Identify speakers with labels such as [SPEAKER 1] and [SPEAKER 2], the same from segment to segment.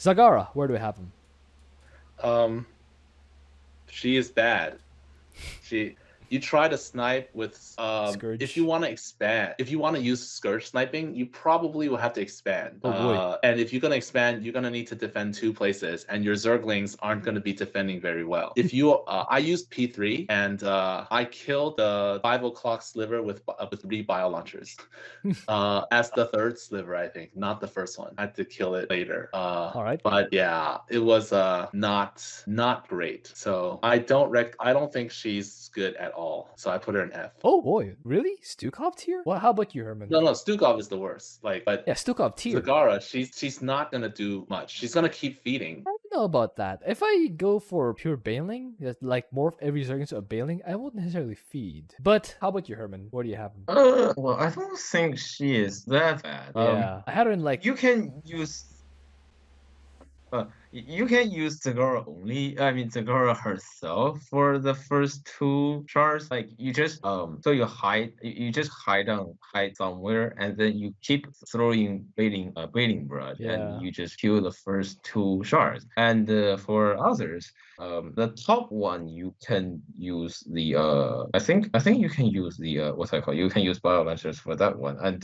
[SPEAKER 1] Zagara, where do we have him?
[SPEAKER 2] She is bad. You try to snipe with
[SPEAKER 1] Scourge.
[SPEAKER 2] if you want to expand, if you want to use Scourge sniping, you probably will have to expand.
[SPEAKER 1] Oh boy.
[SPEAKER 2] And if you're gonna expand, you're gonna need to defend 2 places, and your Zerglings aren't gonna be defending very well. If you I used P3 and I killed the 5 o'clock sliver with 3 bio launchers. As the 3rd sliver, I think, not the first one. I had to kill it later.
[SPEAKER 1] All right.
[SPEAKER 2] But yeah, it was not great. So I don't think she's good at all. So I put her in F.
[SPEAKER 1] Oh boy, really? Stukov tier? Well, how about you, Herman?
[SPEAKER 2] No, Stukov is the worst. But
[SPEAKER 1] Yeah, Stukov tier.
[SPEAKER 2] Zagara, she's not gonna do much. She's gonna keep feeding.
[SPEAKER 1] I don't know about that. If I go for pure Baneling, like morph every Zerg into a Baneling, I won't necessarily feed. But how about you, Herman? Where do you have him?
[SPEAKER 3] Well, I don't think she is that bad.
[SPEAKER 1] Yeah, I had her in like.
[SPEAKER 3] You can use. You can use Zagara only. I mean, Zagara herself for the first 2 shards. Like you just so you hide. You just hide somewhere, and then you keep throwing baiting blood,
[SPEAKER 1] Yeah.
[SPEAKER 3] and you just kill the first 2 shards. And for others, the top one you can use the I think you can use the what's that called? You can use bio launchers for that one. And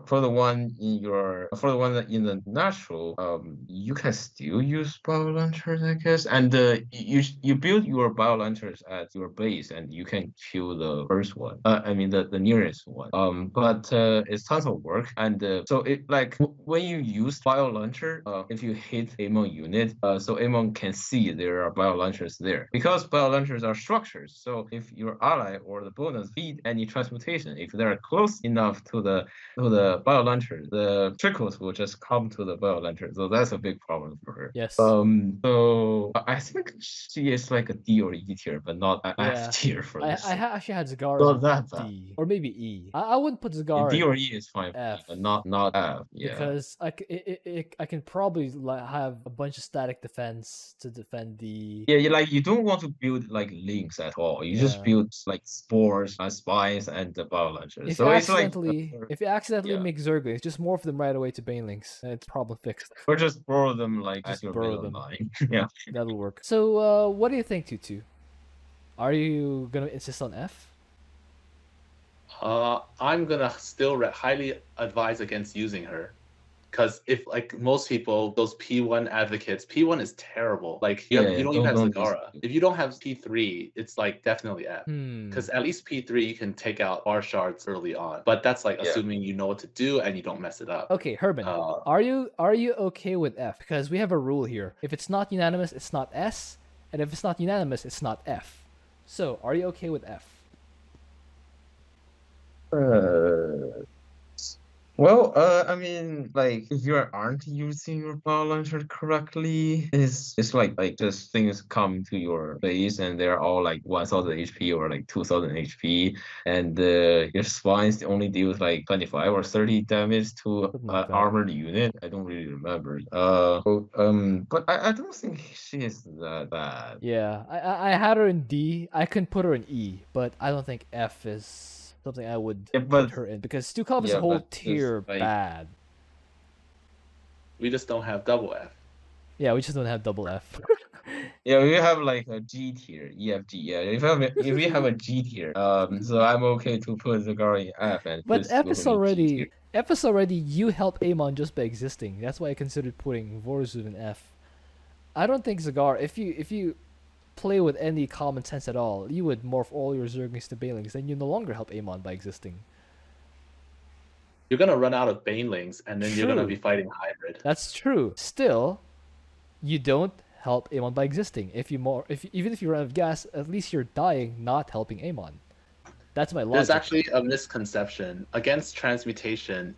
[SPEAKER 3] for the one in the natural, you can still use bio launchers, I guess. And you build your bio launchers at your base, and you can kill the first one. I mean the nearest one. But it's tons of work. And so it like when you use bio launcher, if you hit Amon unit, so Amon can see there are bio launchers there, because bio launchers are structures. So if your ally or the bonus feed any transmutation, if they're close enough to the bio launcher, the trickles will just come to the bio launcher. So that's a big problem for her.
[SPEAKER 1] Yes.
[SPEAKER 3] So I think she is like a D or E tier, but not an F tier for this.
[SPEAKER 1] I actually had Zagara
[SPEAKER 3] Not that bad.
[SPEAKER 1] D or maybe E. I wouldn't put Zagara
[SPEAKER 3] D or E is fine,
[SPEAKER 1] F.
[SPEAKER 3] but not F. Yeah.
[SPEAKER 1] Because I can probably have a bunch of static defense to defend the.
[SPEAKER 3] Yeah, you don't want to build like links at all. You just build like spores and spines and the bio launchers.
[SPEAKER 1] If
[SPEAKER 3] So
[SPEAKER 1] you
[SPEAKER 3] it's like
[SPEAKER 1] if you accidentally make Zerglings, just morph them right away to Banelings, and it's problem fixed.
[SPEAKER 3] Or just borrow them like
[SPEAKER 1] Just
[SPEAKER 3] as your
[SPEAKER 1] borrow
[SPEAKER 3] middle
[SPEAKER 1] them.
[SPEAKER 3] line. Yeah.
[SPEAKER 1] That'll work. So what do you think, Twotuuu? Are you gonna insist on F?
[SPEAKER 2] I'm gonna still highly advise against using her, because if like most people, those P1 advocates, P1 is terrible. Like you don't even have Zagara. If you don't have P3, it's like definitely F. Because at least P3 you can take out bar shards early on, but that's like assuming you know what to do and you don't mess it up.
[SPEAKER 1] Okay, Herman, are you okay with F? Because we have a rule here: if it's not unanimous, it's not S, and if it's not unanimous, it's not F. So, are you okay with F?
[SPEAKER 3] Well, I mean, like if you aren't using your bio launcher correctly, it's like just things come to your base and they're all like 1000 HP or like 2000 HP, and your spines only deals like 25 or 30 damage to an armored unit. I don't really remember. But I don't think she is that bad.
[SPEAKER 1] Yeah, I had her in D. I can put her in E, but I don't think F is something I would put her in, because Stukov is a whole tier bad.
[SPEAKER 2] We just don't have double F.
[SPEAKER 1] Yeah, we just don't have double F.
[SPEAKER 3] Yeah, we have like a G tier, EFG. Yeah, if we have a G tier, so I'm okay to put Zagara in F.
[SPEAKER 1] But F is already you help Amon just by existing. That's why I considered putting Vorzun in F. I don't think Zagara, if you play with any common sense at all, you would morph all your Zerglings to Banelings, then you no longer help Amon by existing.
[SPEAKER 2] You're gonna run out of Banelings, and then you're gonna be fighting hybrid.
[SPEAKER 1] That's true. Still, you don't help Amon by existing. Even if you run out of gas, at least you're dying, not helping Amon. That's my logic.
[SPEAKER 2] There's actually a misconception against transmutation.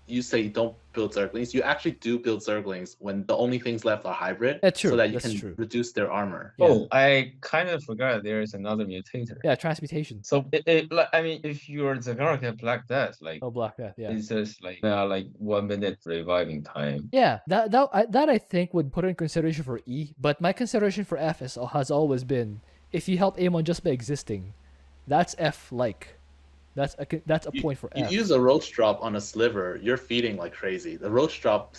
[SPEAKER 2] You say don't build Zerglings. You actually do build Zerglings when the only things left are hybrid, so that you can reduce their armor.
[SPEAKER 3] Yeah. Oh, I kind of forgot there is another mutator.
[SPEAKER 1] Yeah, transmutation.
[SPEAKER 3] So I mean, if your Zagara can Black Death, like
[SPEAKER 1] Black Death, yeah,
[SPEAKER 3] it's just like 1 minute reviving time.
[SPEAKER 1] Yeah, that I think would put in consideration for E, but my consideration for F has always been if you help Amon just by existing, that's F like. That's a point for
[SPEAKER 2] You
[SPEAKER 1] F.
[SPEAKER 2] use a roach drop on a sliver, you're feeding like crazy. The roach drop,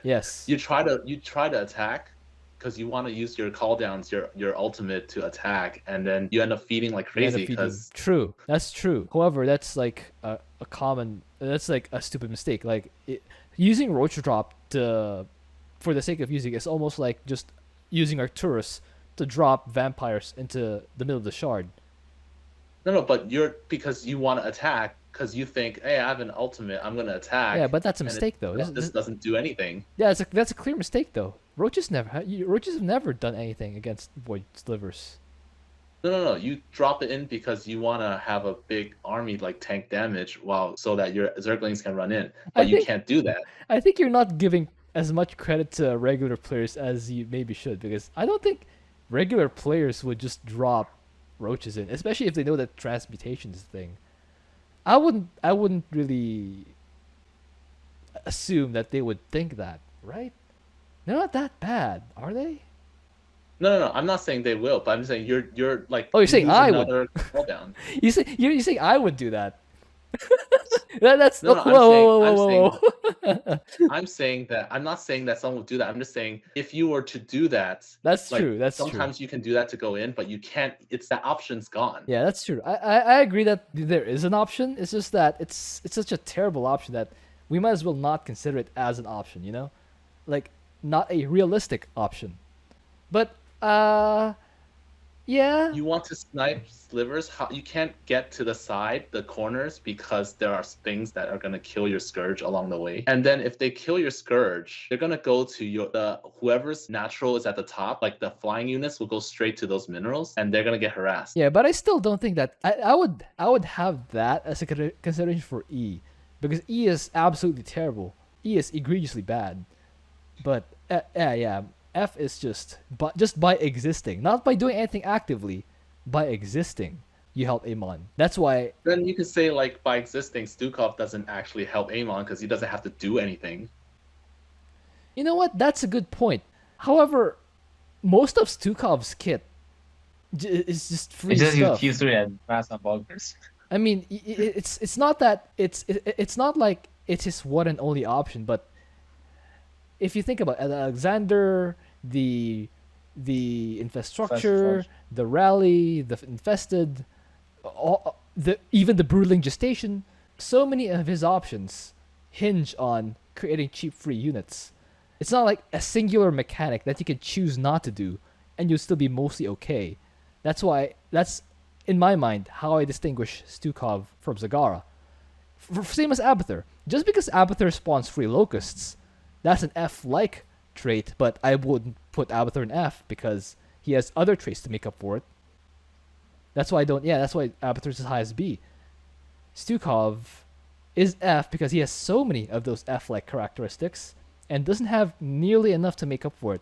[SPEAKER 1] Yes.
[SPEAKER 2] you try to attack because you want to use your cooldowns, your ultimate to attack, and then you end up feeding like crazy because
[SPEAKER 1] True, that's true. However, that's like a common, that's like a stupid mistake. Like using roach drop to, for the sake of using, it's almost like just using Arcturus to drop vampires into the middle of the shard.
[SPEAKER 2] no, but because you want to attack because you think, hey, I have an ultimate, I'm gonna attack.
[SPEAKER 1] Yeah, but that's a mistake though.
[SPEAKER 2] This doesn't do anything.
[SPEAKER 1] Yeah, that's a clear mistake though. Roaches have never done anything against void slivers.
[SPEAKER 2] No. You drop it in because you want to have a big army like tank damage, so that your Zerglings can run in. But you can't do that.
[SPEAKER 1] I think you're not giving as much credit to regular players as you maybe should, because I don't think regular players would just drop roaches in, especially if they know that transmutation is a thing. I wouldn't really assume that they would think that, right? They're not that bad, are they?
[SPEAKER 2] No. I'm not saying they will, but I'm just saying you're like.
[SPEAKER 1] Oh, you're saying I would.
[SPEAKER 2] Cooldown.
[SPEAKER 1] You're saying I would do that. That's
[SPEAKER 2] No,
[SPEAKER 1] whoa.
[SPEAKER 2] I'm saying that I'm not saying that someone would do that. I'm just saying if you were to do that,
[SPEAKER 1] that's true. That's
[SPEAKER 2] sometimes
[SPEAKER 1] true.
[SPEAKER 2] You can do that to go in, but you can't. It's that option's gone.
[SPEAKER 1] Yeah, that's true. I agree that there is an option. It's just that it's such a terrible option that we might as well not consider it as an option. You know, like not a realistic option. But yeah.
[SPEAKER 2] You want to snipe slivers? You can't get to the side, the corners, because there are things that are gonna kill your Scourge along the way. And then if they kill your Scourge, they're gonna go to whoever's natural is at the top, like the flying units will go straight to those minerals, and they're gonna get harassed.
[SPEAKER 1] Yeah, but I still don't think that I would have that as a consideration for E, because E is absolutely terrible. E is egregiously bad. But yeah. F is just by existing, not by doing anything actively, by existing, you help Amon. That's why.
[SPEAKER 2] Then you could say like by existing, Stukov doesn't actually help Amon because he doesn't have to do anything.
[SPEAKER 1] You know what? That's a good point. However, most of Stukov's kit is just free stuff.
[SPEAKER 3] It's just Q3 and mass bunkers.
[SPEAKER 1] I mean, it's not that it's not like it's his one and only option, but if you think about Alexander, the infrastructure, the rally, the infested, even the brooding gestation, so many of his options hinge on creating cheap free units. It's not like a singular mechanic that you can choose not to do, and you'll still be mostly okay. That's in my mind how I distinguish Stukov from Zagara. Same as Abathur. Just because Abathur spawns free locusts, that's an F-like trait, but I wouldn't put Abathur in F because he has other traits to make up for it. That's why Abathur's as high as B. Stukov is F because he has so many of those F-like characteristics and doesn't have nearly enough to make up for it.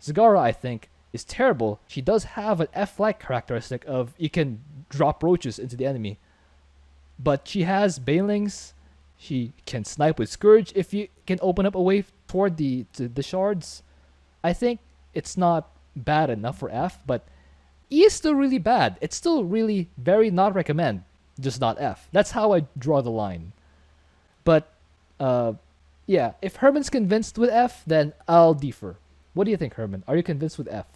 [SPEAKER 1] Zagara, I think, is terrible. She does have an F-like characteristic of you can drop roaches into the enemy. But she has Banelings. She can snipe with Scourge if you can open up a way toward the shards. I think it's not bad enough for F, but E is still really bad. It's still really very not recommend, just not F. That's how I draw the line. But yeah, if Herman's convinced with F, then I'll defer. What do you think, Herman? Are you convinced with F?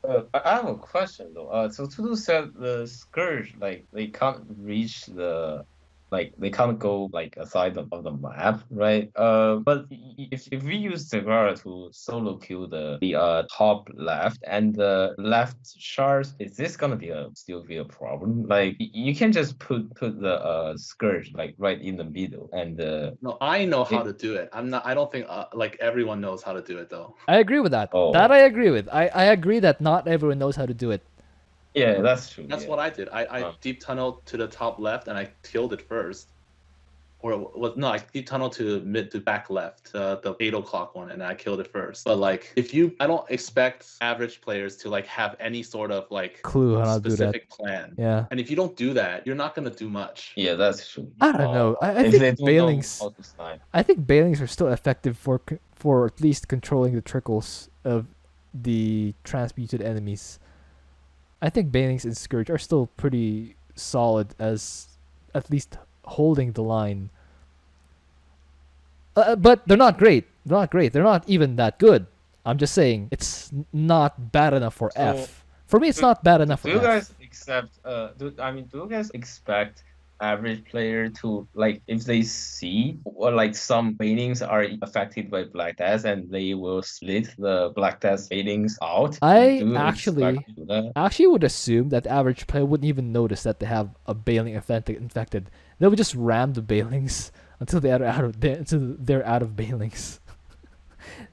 [SPEAKER 3] I have a question though. So Twotuuu said the Scourge, like they can't reach they can't go like aside of the map, right? But if we use Zagara to solo kill the top left and the left shards, is this gonna still be a problem? Like you can just put the Scourge like right in the middle and
[SPEAKER 2] No, I know how to do it. I don't think like everyone knows how to do it though.
[SPEAKER 1] I agree with that.
[SPEAKER 3] Oh.
[SPEAKER 1] That I agree with. I agree that not everyone knows how to do it.
[SPEAKER 3] Yeah, that's true.
[SPEAKER 2] That's what I did. I deep tunneled to the top left and I killed it first. I deep tunnel to mid to back left, the 8 o'clock one, and I killed it first. But like, I don't expect average players to like have any sort of like
[SPEAKER 1] clue how to do that.
[SPEAKER 2] Specific plan.
[SPEAKER 1] Yeah.
[SPEAKER 2] And if you don't do that, you're not gonna do much.
[SPEAKER 3] Yeah, that's true.
[SPEAKER 1] I don't know. I think Banelings. I think Banelings are still effective for at least controlling the trickles of the transmuted enemies. I think Banelings and Scourge are still pretty solid as at least holding the line. But they're not great. They're not great. They're not even that good. I'm just saying it's not bad enough for F. For me, it's not bad enough for F.
[SPEAKER 3] Do you guys accept? Do you guys expect average player to, like, if they see or like some paintings are affected by Black Death and they will split the Black Death paintings out?
[SPEAKER 1] I actually would assume that the average player wouldn't even notice that they have a Bailing infected. They would just ram the Bailings until they're out of Bailings.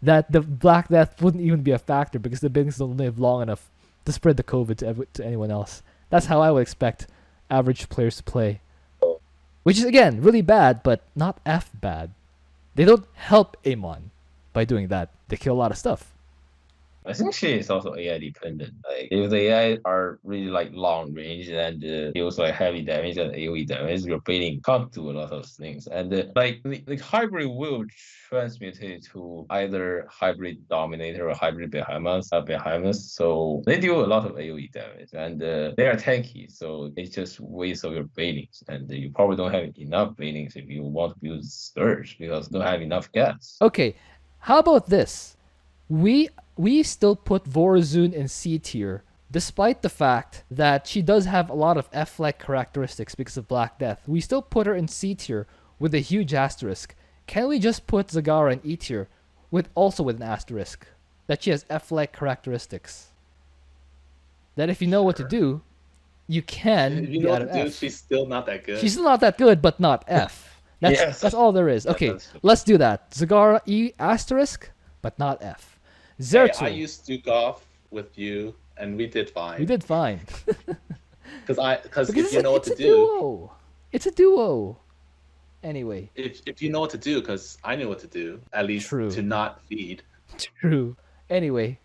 [SPEAKER 1] That the Black Death wouldn't even be a factor because the Bailings don't live long enough to spread the COVID to anyone else. That's how I would expect average players to play. Which is, again, really bad, but not F bad. They don't help Amon by doing that. They kill a lot of stuff.
[SPEAKER 3] I think she is also AI dependent. Like, if the AI are really like long range and deals like heavy damage and AoE damage, your baiting can't do a lot of things. And like the hybrid will transmutate to either hybrid dominator or hybrid behemoth. So they do a lot of AoE damage, and they are tanky. So it's just waste of your baitings, and you probably don't have enough baitings if you want to use Scourge because you don't have enough gas.
[SPEAKER 1] Okay, how about this? We still put Vorazun in C tier, despite the fact that she does have a lot of F-like characteristics because of Black Death. We still put her in C tier with a huge asterisk. Can we just put Zagara in E tier with an asterisk? That she has F-like characteristics. That if you know what to do, you can be out of F.
[SPEAKER 2] She's still not that good.
[SPEAKER 1] She's still not that good, but not F. That's all there is. Okay, let's do that. Zagara E asterisk, but not F.
[SPEAKER 2] Hey, I used Stukov with you, and we did fine.
[SPEAKER 1] We did fine.
[SPEAKER 2] Because if you know what to do,
[SPEAKER 1] it's a duo. Anyway,
[SPEAKER 2] if you know what to do, because I knew what to do, at least to not feed.
[SPEAKER 1] True. Anyway,